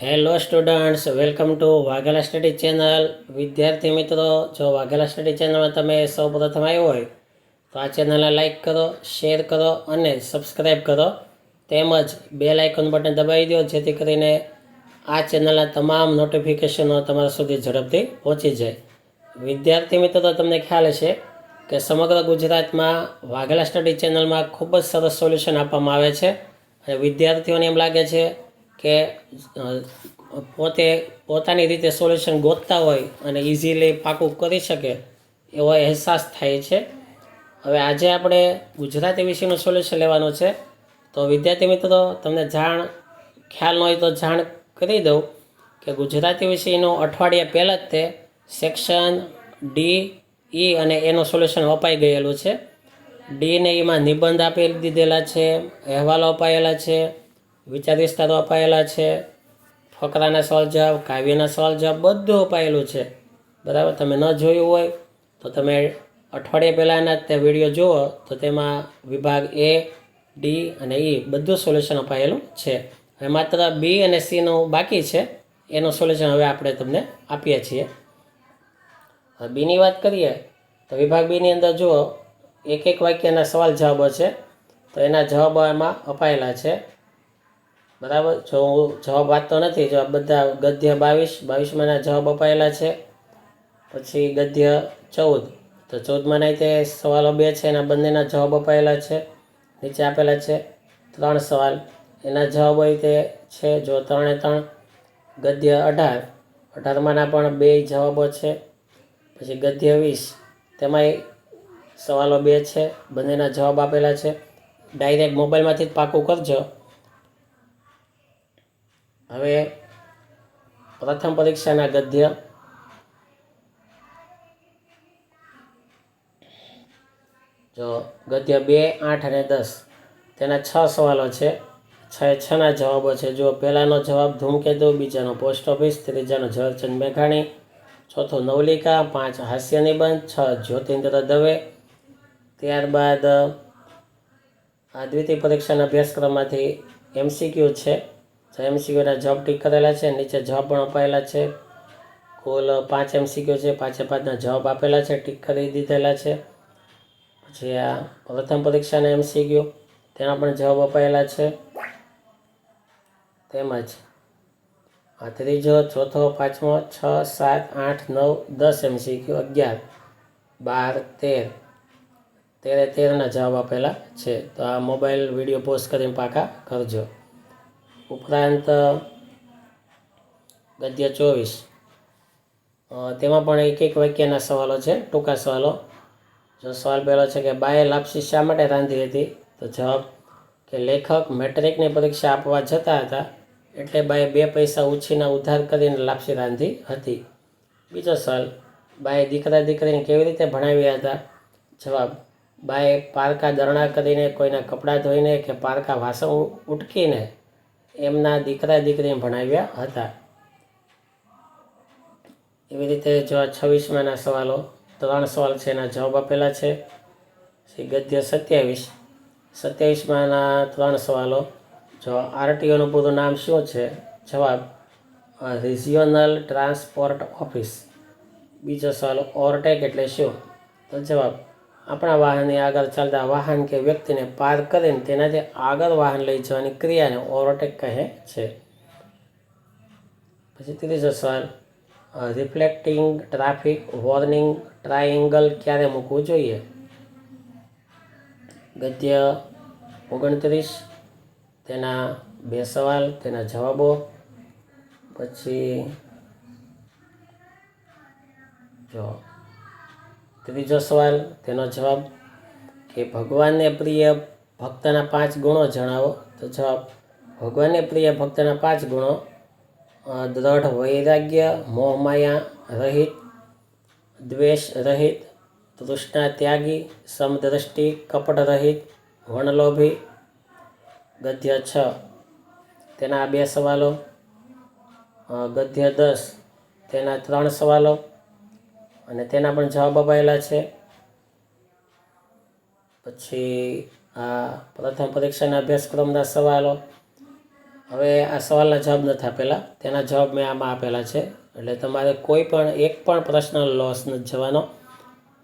Hello students, welcome to Vaghela study channel. વિદ્યાર્થી મિત્રો, જો વાઘેલા સ્ટડી ચેનલમાં તમે સૌ પ્રથમ આવ્યો હોય તો આ ચેનલને લાઇક કરો, શેર કરો અને સબસ્ક્રાઈબ કરો. તેમજ બેલ આઇકોન બટન દબાવી દો જેથી કરીને આ ચેનલના તમામ નોટિફિકેશનો તમારા સુધી ઝડપથી પહોંચી જાય. વિદ્યાર્થી મિત્રો, તમને ખ્યાલ હશે કે સમગ્ર ગુજરાતમાં વાઘેલા સ્ટડી ચેનલમાં ખૂબ જ સરસ સોલ્યુશન આપવામાં આવે છે અને વિદ્યાર્થીઓને એમ લાગે છે કે પોતાની રીતે સોલ્યુશન ગોતતા હોય અને ઇઝીલી પાકું કરી શકે એવો અહેસાસ થાય છે. હવે આજે આપણે ગુજરાતી વિષયનું સોલ્યુશન લેવાનું છે. તો વિદ્યાર્થી મિત્રો, તમને ખ્યાલ ન હોય તો જાણ કરી દઉં કે ગુજરાતી વિષયનું અઠવાડિયા પહેલાં જ તે સેક્શન ડી, ઈ અને એનું સોલ્યુશન અપાઈ ગયેલું છે. ડી ને ઈમાં નિબંધ આપી દીધેલા છે, અહેવાલો અપાયેલા છે, વિચાર વિસ્તારો અપાયેલા છે, ફકરાના સવાલ જવાબ, કાવ્યના સવાલ જવાબ બધું અપાયેલું છે. બરાબર, તમે ન જોયું હોય તો તમે અઠવાડિયા પહેલાંના તે વિડીયો જુઓ તો તેમાં વિભાગ એ, ડી અને ઈ બધું સોલ્યુશન અપાયેલું છે. હવે માત્ર બી અને સીનું બાકી છે, એનું સોલ્યુશન હવે આપણે તમને આપીએ છીએ. હવે બીની વાત કરીએ તો વિભાગ બીની અંદર જુઓ, એક એક વાક્યના સવાલ જવાબો છે, તો એના જવાબો એમાં અપાયેલા છે. બરાબર, જો હું જવાબ વાંચતો નથી, જો બધા ગદ્ય 22 જવાબ અપાયેલા છે. પછી ગદ્ય 14, તો 14 તે સવાલો 2 છે, એના બંનેના જવાબ અપાયેલા છે. નીચે આપેલા છે 3 સવાલ, એના જવાબ હોય તે છે જો 3 ગદ્ય 18 પણ 2 જવાબો છે. પછી ગદ્ય 20, તેમાંય સવાલો 2 છે, બંનેના જવાબ આપેલા છે. ડાયરેક્ટ મોબાઈલમાંથી જ પાકું કરજો. હવે પ્રથમ પરીક્ષાના ગદ્ય, જો ગદ્ય 2, 8 અને 10, તેના 6 સવાલો છે. 6ના જવાબો છે. જો પહેલાનો જવાબ ધૂમકેતુ, બીજાનો પોસ્ટ ઓફિસ, ત્રીજાનો ઝવેરચંદ મેઘાણી, ચોથો નવલિકા, 5 હાસ્ય નિબંધ, 6 જ્યોતિન્દ્ર દવે. ત્યારબાદ આ દ્વિતીય પરીક્ષાના અભ્યાસક્રમમાંથી MCQ છે. તો MCQના જવાબ ટીક કરેલા છે, નીચે જવાબ પણ અપાયેલા છે. કુલ 5 MCQ છે, 5ના જવાબ આપેલા છે, ટીક કરી દીધેલા છે. પછી આ પ્રથમ પરીક્ષાના MCQ, તેના પણ જવાબ અપાયેલા છે. તેમજ આ ત્રીજો, ચોથો, 5મો, 6, 7, 8, 9, 10 MCQ, 11, 12, 13ના જવાબ આપેલા છે. તો આ મોબાઈલ વિડીયો પોઝ કરીને પાકા કરજો. ઉપરાંત ગદ્ય 24, તેમાં પણ એક એક વાક્યના સવાલો છે, ટૂંકા સવાલો. જો સવાલ પહેલો છે કે બાએ લાપસી શા માટે રાંધી હતી, તો જવાબ કે લેખક મેટ્રિકની પરીક્ષા આપવા જતા હતા એટલે બાએ 2 પૈસા ઉછીના ઉધાર કરીને લાપસી રાંધી હતી. બીજો સવાલ, બાએ દીકરા દીકરીને કેવી રીતે ભણાવ્યા હતા, જવાબ બાએ પારકા દરણા કરીને, કોઈના કપડાં ધોઈને કે પારકા વાસણ ઉટકીને એમના દીકરા દીકરીને ભણાવ્યા હતા. એવી રીતે જો 26માના સવાલો, 3 સવાલ છે, એના જવાબ આપેલા છે. ગદ્ય 27માના 3 સવાલો. જો RTOનું પૂરું નામ શું છે, જવાબ રિજિયોનલ ટ્રાન્સપોર્ટ ઓફિસ. બીજો સવાલ, ઓવરટેક એટલે શું, તો જવાબ આપણા વાહનની આગળ ચાલતા વાહન કે વ્યક્તિને પાર કરીને તેનાથી આગળ વાહન લઈ જવાની ક્રિયાને ઓવરટેક કહે છે. પછી ત્રીજો સવાલ, રિફ્લેક્ટિંગ ટ્રાફિક વોર્નિંગ ટ્રાયેંગલ ક્યારે મૂકવું જોઈએ. ગદ્ય 29, તેના 2 સવાલ, તેના જવાબો. પછી જો ત્રીજો સવાલ, તેનો જવાબ કે ભગવાનને પ્રિય ભક્તના 5 ગુણો જણાવો, તો જવાબ ભગવાનને પ્રિય ભક્તના 5 ગુણો: દ્રઢ વૈરાગ્ય, મોહમાયા રહિત, દ્વેષ રહિત, તૃષ્ણા ત્યાગી, સમદ્રષ્ટિ, કપટ રહિત, વણલોભી. ગદ્ય 6, તેના 2 સવાલો. ગદ્ય 10, તેના 3 સવાલો અને તેના પણ જવાબ અપાયેલા છે. પછી આ પ્રથમ પરીક્ષાના અભ્યાસક્રમના સવાલો. હવે આ સવાલના જવાબ નથી આપેલા, તેના જવાબ મેં આમાં આપેલા છે. એટલે તમારે કોઈ પણ એક પણ પ્રશ્ન લોસ નથી જવાનો.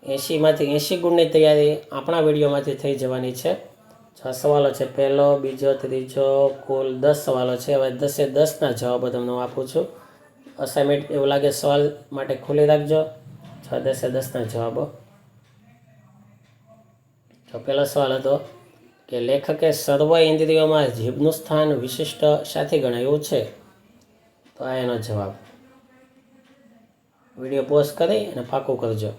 80માંથી 80 ગુણની તૈયારી આપણા વિડીયોમાંથી થઈ જવાની છે. 6 સવાલો છે, પહેલો, બીજો, ત્રીજો, કુલ 10 સવાલો છે. હવે 10એ 10ના જવાબો તમને હું આપું છું. અસાઇનમેન્ટ એવું લાગે સવાલ માટે ખુલ્લી રાખજો. 6 10એ 10ના જવાબો. તો પહેલો સવાલ હતો કે લેખકે સર્વ ઇન્દ્રિયોમાં જીભનું સ્થાન વિશિષ્ટ શાથી ગણાયું છે? તો આ એનો જવાબ. વિડીયો પોઝ કરી અને પાકું કરજો.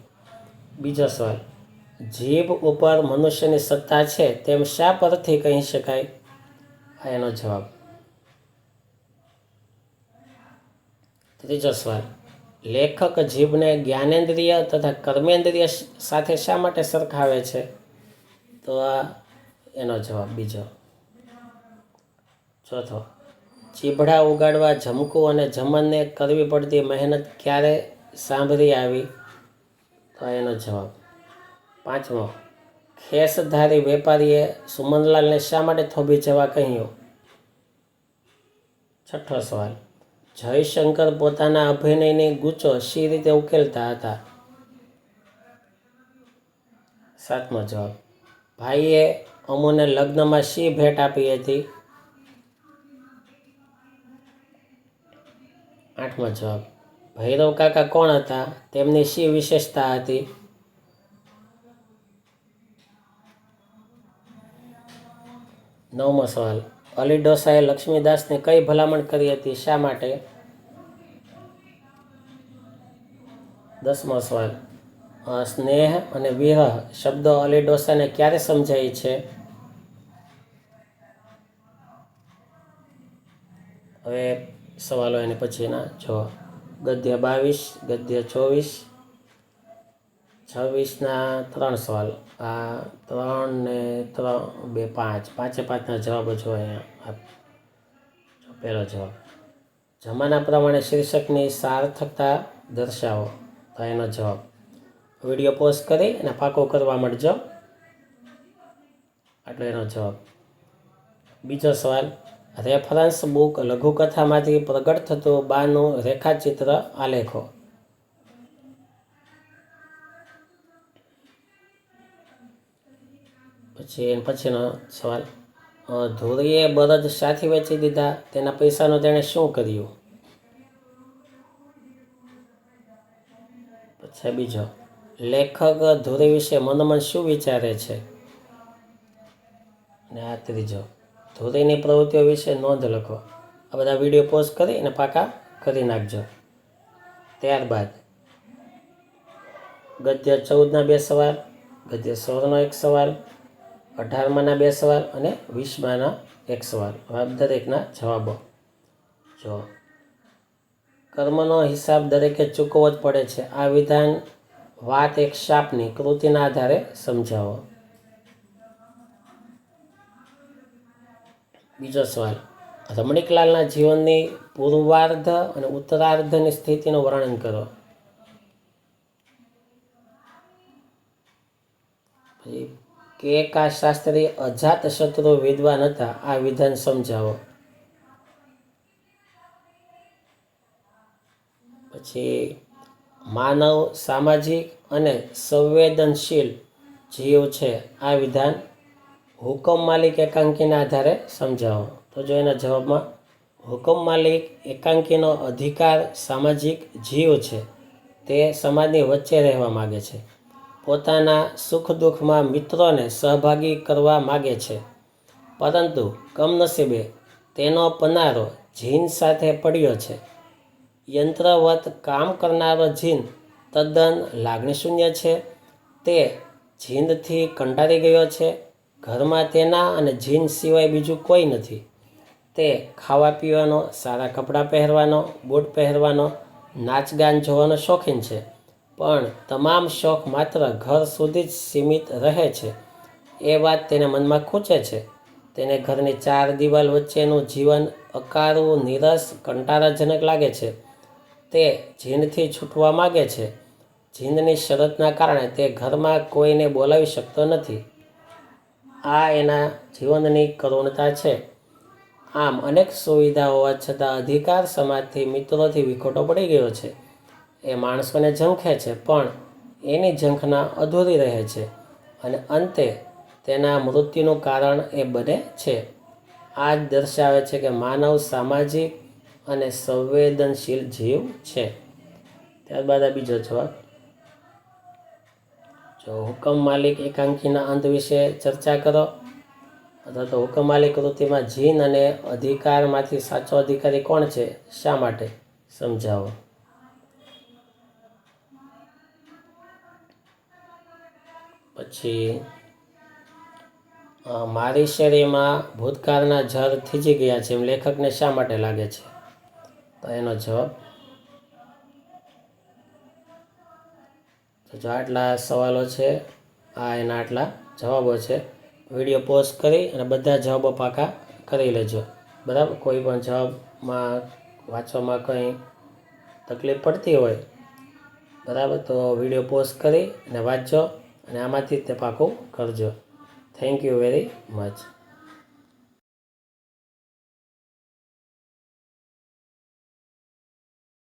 બીજો સવાલ, જીભ ઉપર મનુષ્યની સત્તા છે તેમ શા પરથી કહી શકાય? આ એનો જવાબ. ત્રીજો સવાલ, લેખક જીભને જ્ઞાનેન્દ્રિય તથા કર્મેન્દ્રિય સાથે શા માટે સરખાવે છે? તો આ એનો જવાબ બીજો. ચોથો, ચીભડા ઉગાડવા જમકું અને જમનને કરવી પડતી મહેનત ક્યારે સાંભળી આવી? તો એનો જવાબ. પાંચમો, ખેસધારી વેપારીએ સુમનલાલને શા માટે થોભી જવા કહ્યું? છઠ્ઠો સવાલ, જયશંકર પોતાના અભિનયની ગૂંચો શી રીતે ઉકેલતા હતા? સાતમો જવાબ, ભાઈએ અમુને લગ્નમાં શી ભેટ આપી હતી? આઠમો જવાબ, ભૈરવ કાકા કોણ હતા? તેમની શી વિશેષતા હતી? નવમો સવાલ, અલી ડોસાએ લક્ષ્મીદાસને કઈ ભલામણ કરી હતી? શા માટે? 10મો સવાલ, સ્નેહ અને વિરહ શબ્દો અલી ડોસાને ક્યારે સમજાય છે? હવે સવાલો એની પછીના જો. ગદ્ય 22, ગદ્ય 24, 26ના 3 સવાલ. આ 3 ને 3 2 5, 5ના જવાબો જો અહીંયા. પહેલો જવાબ, જમાના પ્રમાણે શીર્ષકની સાર્થકતા દર્શાવો. તો એનો જવાબ. વિડીયો પોઝ કરી અને પાકો કરવા માંડજો. આટલો એનો જવાબ. બીજો સવાલ, રેફરન્સ બુક લઘુકથામાંથી પ્રગટ થતું બાનું રેખાચિત્ર આલેખો. પછીનો સવાલ, ધોરીએ બળદ શાથી વેચી દીધા? તેના પૈસાનો તેણે શું કર્યું? પછી બીજો, લેખક ધોરી વિશે મનોમન શું વિચારે છે? અને આ ત્રીજો, ધોરીની પ્રવૃત્તિઓ વિશે નોંધ લખો. આ બધા વિડીયો પોઝ કરી અને પાકા કરી નાખજો. ત્યારબાદ ગદ્ય 14ના 2 સવાલ, ગદ્ય 16નો 1 સવાલ, 18માના 2 સવાલ અને 20માના 1 સવાલ. દરેકના જવાબો જો. કર્મનો હિસાબ દરેકે ચૂકવવો જ પડે છે. આ વિધાન વાત એક શાપની કૃતિના આધારે સમજાવો. બીજો સવાલ, રમણીકલાલના જીવનની પૂર્વાર્ધ અને ઉત્તરાર્ધની સ્થિતિનું વર્ણન કરો. પછી કે શાસ્ત્રી અજાત શત્રુ વિદ્વાન હતા. આ વિધાન સમજાવો. પછી માનવ સામાજિક અને સંવેદનશીલ જીવ છે. આ વિધાન હુકમ માલિક એકાંકીના આધારે સમજાવો. તો જો એના જવાબમાં હુકમ માલિક એકાંકીનો અધિકાર સામાજિક જીવ છે. તે સમાજની વચ્ચે રહેવા માગે છે. પોતાના સુખ દુઃખમાં મિત્રોને સહભાગી કરવા માગે છે. પરંતુ કમનસીબે તેનો પનારો જીન સાથે પડ્યો છે. યંત્રવત કામ કરનારો જીન તદ્દન લાગણીશૂન્ય છે. તે જીનથી કંટાળી ગયો છે. ઘરમાં તેના અને જીન સિવાય બીજું કોઈ નથી. તે ખાવા પીવાનો, સારા કપડાં પહેરવાનો, બૂટ પહેરવાનો, નાચગાન જોવાનો શોખીન છે. પણ તમામ શોખ માત્ર ઘર સુધી જ સીમિત રહે છે. એ વાત તેને મનમાં ખૂંચે છે. તેને ઘરની 4 દિવાલ વચ્ચેનું જીવન અકારું, નીરસ, કંટાળાજનક લાગે છે. તે જીનથી છૂટવા માગે છે. જીનની શરતના કારણે તે ઘરમાં કોઈને બોલાવી શકતો નથી. આ એના જીવનની કરુણતા છે. આમ અનેક સુવિધા હોવા છતાં અધિકાર સમાજથી મિત્રોથી વિખોટો પડી ગયો છે. એ માણસોને ઝંખે છે, પણ એની ઝંખના અધૂરી રહે છે અને અંતે તેના મૃત્યુનું કારણ એ બને છે. આ જ દર્શાવે છે કે માનવ સામાજિક અને સંવેદનશીલ જીવ છે. ત્યારબાદ આ બીજો જવાબ. જો હુકમ માલિક એકાંકીના અંત વિશે ચર્ચા કરો, અથવા તો હુકમ માલિક કૃતિમાં જીન અને અધિકારમાંથી સાચો અધિકારી કોણ છે, શા માટે, સમજાવો. પછી મારી શેરીમાં ભૂતકાળના ઝાડ થીજી ગયા છે એમ લેખકને શા માટે લાગે છે? તો એનો જવાબ. તો જો આટલા સવાલો છે, આ એના આટલા જવાબો છે. વિડીયો પોઝ કરી અને બધા જવાબો પાકા કરી લેજો, બરાબર. કોઈ પણ જવાબમાં વાંચવામાં કંઈ તકલીફ પડતી હોય, બરાબર, તો વિડીયો પોઝ કરી અને વાંચજો અને આમાંથી તે પાકું કરજો. Thank you very much.